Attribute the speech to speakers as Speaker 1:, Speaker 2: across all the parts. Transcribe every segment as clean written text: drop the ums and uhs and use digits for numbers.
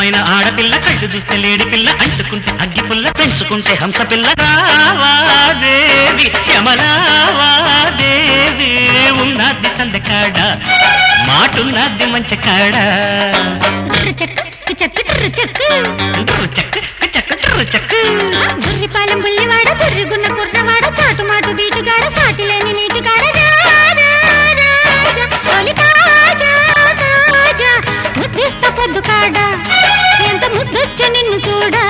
Speaker 1: అందమైన ఆడపిల్ల కళ్ళు చూస్తే లేడి పిల్ల అంటుకుంటే అగ్గి పుల్ల పెంచుకుంటే హంస పిల్ల రావాదేవి యమలావాదేవి ఉన్నది సందకాడ మాటున్నది మంచి కాడ
Speaker 2: బుర్రిపాలెం బుల్లివాడ బుర్రుగున్న కుర్రవాడ చాటుమాటు బీటుగాడ సాటి లేని నీటిగాడ ముద్దిస్త పొద్దు కాడ ఎంత ముద్దొచ్చ నిన్ను చూడా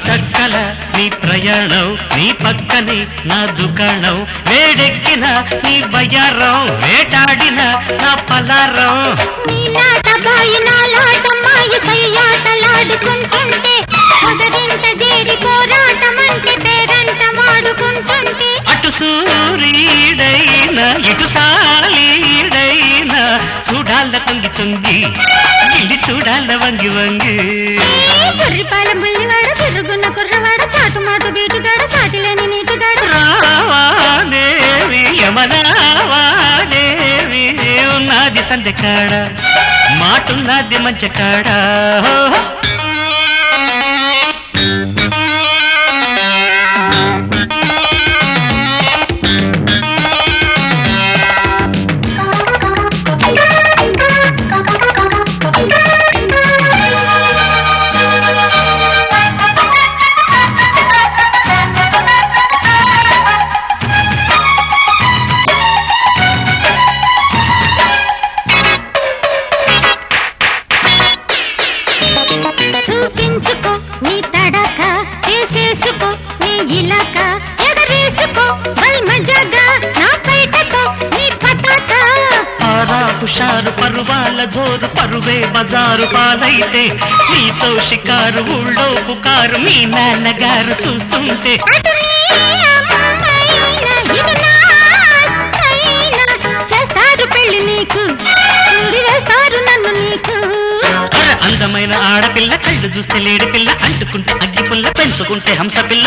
Speaker 1: తక్కల నీ ప్రయాణం నీ పక్కనే నా దుకాణం వేడెక్కిన నీ బయ్యారం వేటాడిన నా పలారం
Speaker 2: నీలాట బాయి నాలాట మాయ సయ్యాటలాడుకుంటుంటే మొదరింట చేరి పోరాటమంటే పేరంట మాడుకుంటుంటే
Speaker 1: అటు సూరీడైనా ఇటు సాలీడైనా చూడాల తంగి తుంగి ఇల్లి చూడాల వంగి వంగి
Speaker 2: బుర్రిపాలెం బుల్లివాడ బుర్రుగున్న కుర్రవాడ చాటుమాటు బీటుగాడ సాటిలేని నీటిగాడ
Speaker 1: రావాదేవి యమలావాదేవి ఉన్నది సందెకాడ మాటున్నది మంచి కాడ
Speaker 2: చూపించుకో నీ తడక చేసేసుకో నీ ఇలాక ఎగరేసుకో బల్ మజాగా నా పైటతో నీ పటాక
Speaker 1: ఆరా హుషారు పరువాల జోరు పరువే బజారు పాలైతే నీతో షికారు ఊళ్ళో పుకారు మీ నాన్నగారు చూస్తుంటే
Speaker 2: చేస్తారు పెళ్లి నీకు వేస్తారు నన్ను నీకు
Speaker 1: అందమైన ఆడపిల్ల కళ్ళు చూస్తే లేడి పిల్ల అంటుకుంటే అగ్గి పుల్ల పెంచుకుంటే హంస పిల్ల